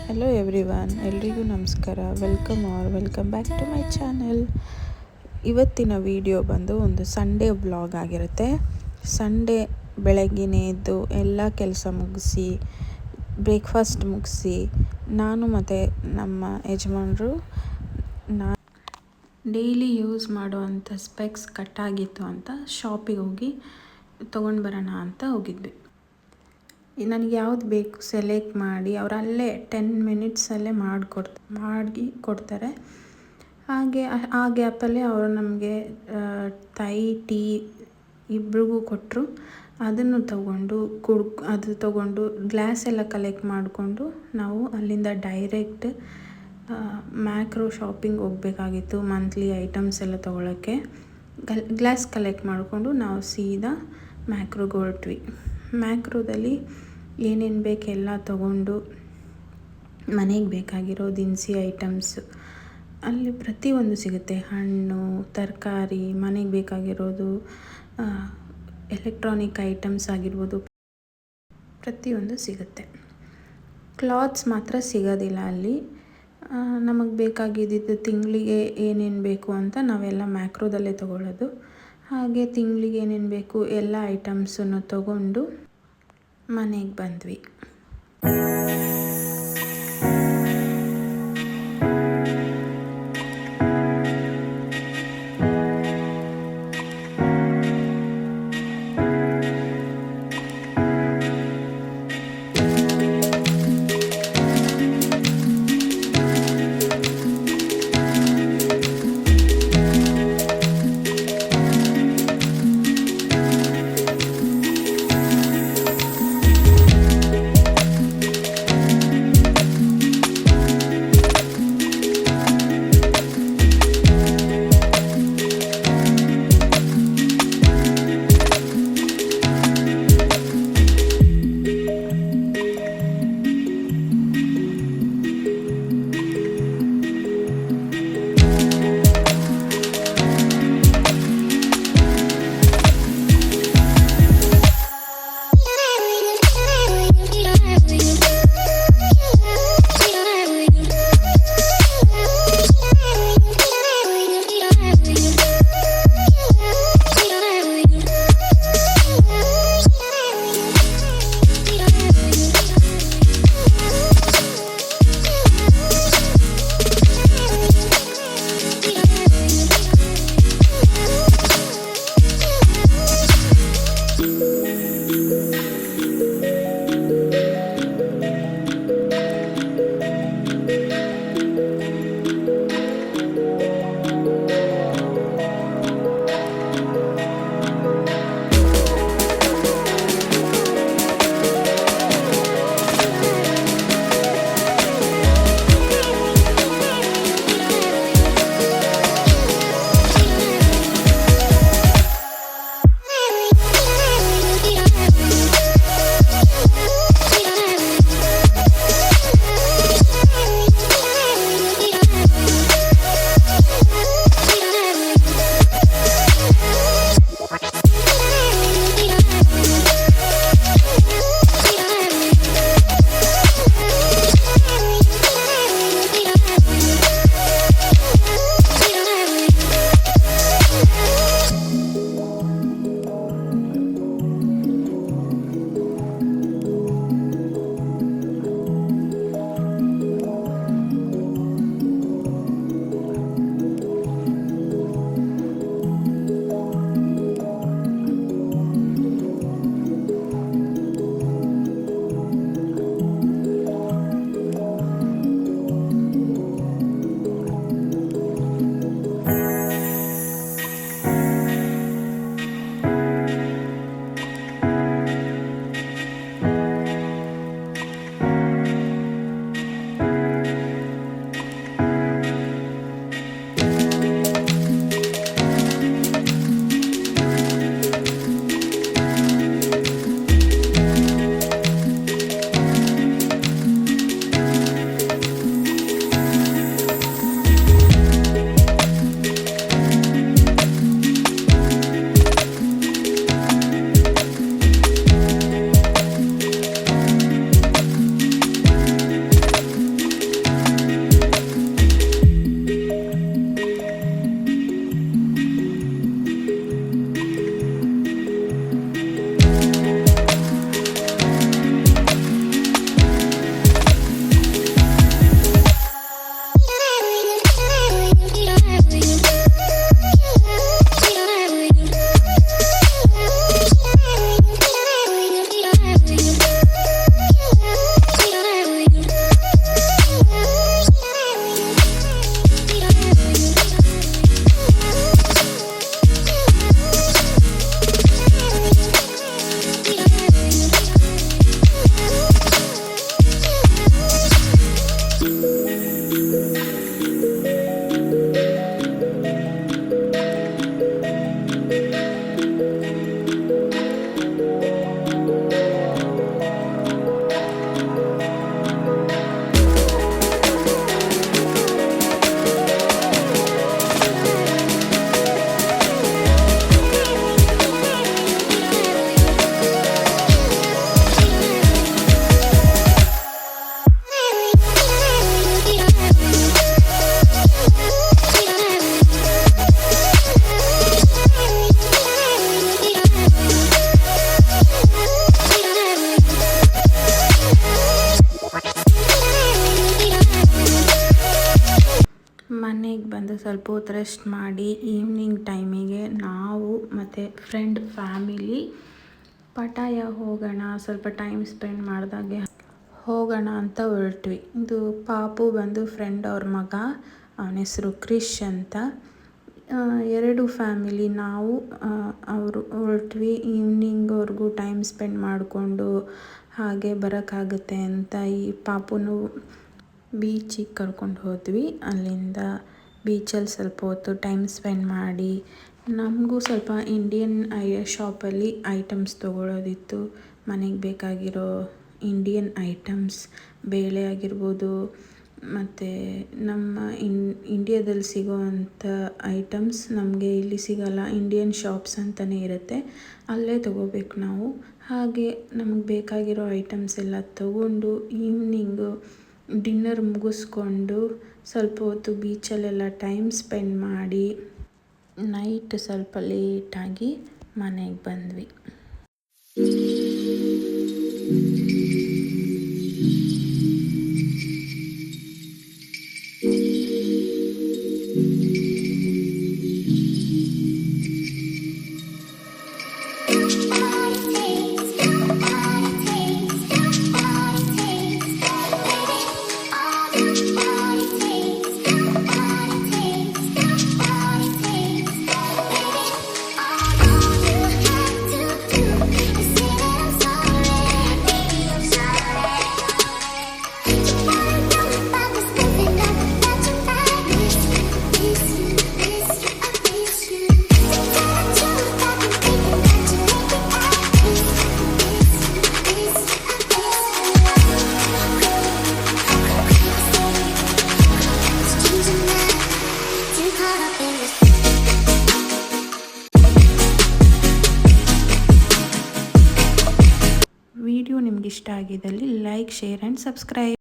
Hello everyone, ಎಲ್ರಿಗೂ ನಮಸ್ಕಾರ. Welcome back to my channel. ಇವತ್ತಿನ ವಿಡಿಯೋ ಬಂದು ಒಂದು ಸಂಡೇ ವ್ಲಾಗ್ ಆಗಿರುತ್ತೆ. ಸಂಡೇ ಬೆಳಗ್ಗೆನೇ ಎದ್ದು ಎಲ್ಲ ಕೆಲಸ ಮುಗಿಸಿ ಬ್ರೇಕ್ಫಾಸ್ಟ್ ಮುಗಿಸಿ ನಾನು ಮತ್ತು ನಮ್ಮ ಯಜಮಾನರು ಡೈಲಿ ಯೂಸ್ ಮಾಡುವಂಥ ಸ್ಪೆಕ್ಸ್ ಕಟ್ಟಾಗಿತ್ತು ಅಂತ ಶಾಪಿಗೆ ಹೋಗಿ ತೊಗೊಂಡು ಬರೋಣ ಅಂತ ಹೋಗಿದ್ವಿ. ನನಗೆ ಯಾವ್ದು ಬೇಕು ಸೆಲೆಕ್ಟ್ ಮಾಡಿ ಅವರಲ್ಲೇ 10 ಮಿನಿಟ್ಸಲ್ಲೇ ಮಾಡಿ ಕೊಡ್ತಾರೆ. ಹಾಗೆ ಆ ಗ್ಯಾಪಲ್ಲೇ ಅವರು ನಮಗೆ ಟೀ ಇಬ್ರಿಗೂ ಕೊಟ್ಟರು. ಅದನ್ನು ತಗೊಂಡು ಗ್ಲಾಸ್ ಎಲ್ಲ ಕಲೆಕ್ಟ್ ಮಾಡಿಕೊಂಡು ನಾವು ಅಲ್ಲಿಂದ ಡೈರೆಕ್ಟ್ ಮ್ಯಾಕ್ರೋ ಶಾಪಿಂಗ್ ಹೋಗಬೇಕಾಗಿತ್ತು. ಮಂತ್ಲಿ ಐಟಮ್ಸ್ ಎಲ್ಲ ತೊಗೊಳಕ್ಕೆ ಗ್ಲಾಸ್ ಕಲೆಕ್ಟ್ ಮಾಡಿಕೊಂಡು ನಾವು ಸೀದಾ ಮ್ಯಾಕ್ರೋಗೆ ಹೊರಟ್ವಿ. ಮ್ಯಾಕ್ರೋದಲ್ಲಿ ಏನೇನು ಬೇಕೆಲ್ಲ ತೊಗೊಂಡು ಮನೆಗೆ ಬೇಕಾಗಿರೋ ದಿನಸಿ ಐಟಮ್ಸ್ ಅಲ್ಲಿ ಪ್ರತಿಯೊಂದು ಸಿಗುತ್ತೆ. ಹಣ್ಣು, ತರಕಾರಿ, ಮನೆಗೆ ಬೇಕಾಗಿರೋದು, ಎಲೆಕ್ಟ್ರಾನಿಕ್ ಐಟಮ್ಸ್ ಆಗಿರ್ಬೋದು, ಪ್ರತಿಯೊಂದು ಸಿಗುತ್ತೆ. ಕ್ಲಾತ್ಸ್ ಮಾತ್ರ ಸಿಗೋದಿಲ್ಲ ಅಲ್ಲಿ. ನಮಗೆ ಬೇಕಾಗಿದ್ದಿದ್ದು ತಿಂಗಳಿಗೆ ಏನೇನು ಬೇಕು ಅಂತ ನಾವೆಲ್ಲ ಮ್ಯಾಕ್ರೋದಲ್ಲೇ ತೊಗೊಳ್ಳೋದು. ಹಾಗೆ ತಿಂಗಳಿಗೆ ಏನೇನು ಬೇಕು ಎಲ್ಲ ಐಟಮ್ಸನ್ನು ತೊಗೊಂಡು ಮನೆಗೆ ಬಂದ್ವಿ. ಮನೆಗೆ ಬಂದು ಸ್ವಲ್ಪ ಹೊತ್ತು ರೆಸ್ಟ್ ಮಾಡಿ ಈವ್ನಿಂಗ್ ಟೈಮಿಗೆ ನಾವು ಮತ್ತು ಫ್ರೆಂಡ್ ಫ್ಯಾಮಿಲಿ ಪಟಾಯ ಹೋಗೋಣ, ಸ್ವಲ್ಪ ಟೈಮ್ ಸ್ಪೆಂಡ್ ಮಾಡಿದಾಗೆ ಹೋಗೋಣ ಅಂತ ಹೊರಟ್ವಿ. ಇದು ಪಾಪು ಬಂದು ಫ್ರೆಂಡ್ ಅವ್ರ ಮಗ, ಅವನ ಹೆಸರು ಕ್ರಿಶ್ ಅಂತ. 2 ಫ್ಯಾಮಿಲಿ ನಾವು ಅವರು ಹೊರಟ್ವಿ. ಈವ್ನಿಂಗ್ವರೆಗೂ ಟೈಮ್ ಸ್ಪೆಂಡ್ ಮಾಡಿಕೊಂಡು ಹಾಗೆ ಬರೋಕ್ಕಾಗುತ್ತೆ ಅಂತ ಈ ಪಾಪುನು ಬೀಚಿಗೆ ಕರ್ಕೊಂಡು ಹೋದ್ವಿ. ಅಲ್ಲಿಂದ ಬೀಚಲ್ಲಿ ಸ್ವಲ್ಪ ಹೊತ್ತು ಟೈಮ್ ಸ್ಪೆಂಡ್ ಮಾಡಿ ನಮಗೂ ಸ್ವಲ್ಪ ಇಂಡಿಯನ್ ಶಾಪಲ್ಲಿ ಐಟಮ್ಸ್ ತೊಗೊಳ್ಳೋದಿತ್ತು. ಮನೆಗೆ ಬೇಕಾಗಿರೋ ಇಂಡಿಯನ್ ಐಟಮ್ಸ್, ಬೇಳೆ ಆಗಿರ್ಬೋದು, ಮತ್ತು ನಮ್ಮ ಇಂಡಿಯಾದಲ್ಲಿ ಸಿಗೋವಂಥ ಐಟಮ್ಸ್ ನಮಗೆ ಇಲ್ಲಿ ಸಿಗಲ್ಲ. ಇಂಡಿಯನ್ ಶಾಪ್ಸ್ ಅಂತಲೇ ಇರುತ್ತೆ, ಅಲ್ಲೇ ತೊಗೋಬೇಕು ನಾವು. ಹಾಗೆ ನಮಗೆ ಬೇಕಾಗಿರೋ ಐಟಮ್ಸ್ ಎಲ್ಲ ತೊಗೊಂಡು ಈವ್ನಿಂಗು ಡಿನ್ನರ್ ಮುಗಿಸ್ಕೊಂಡು ಸ್ವಲ್ಪ ಹೊತ್ತು ಬೀಚಲ್ಲೆಲ್ಲ ಟೈಮ್ ಸ್ಪೆಂಡ್ ಮಾಡಿ ನೈಟ್ ಸ್ವಲ್ಪ ಲೇಟಾಗಿ ಮನೆಗೆ ಬಂದ್ವಿ. ವಿಡಿಯೋ ನಿಮ್ಗೆ ಇಷ್ಟ ಆಗಿದ್ದಲ್ಲಿ ಲೈಕ್, ಶೇರ್ ಆ್ಯಂಡ್ ಸಬ್ಸ್ಕ್ರೈಬ್.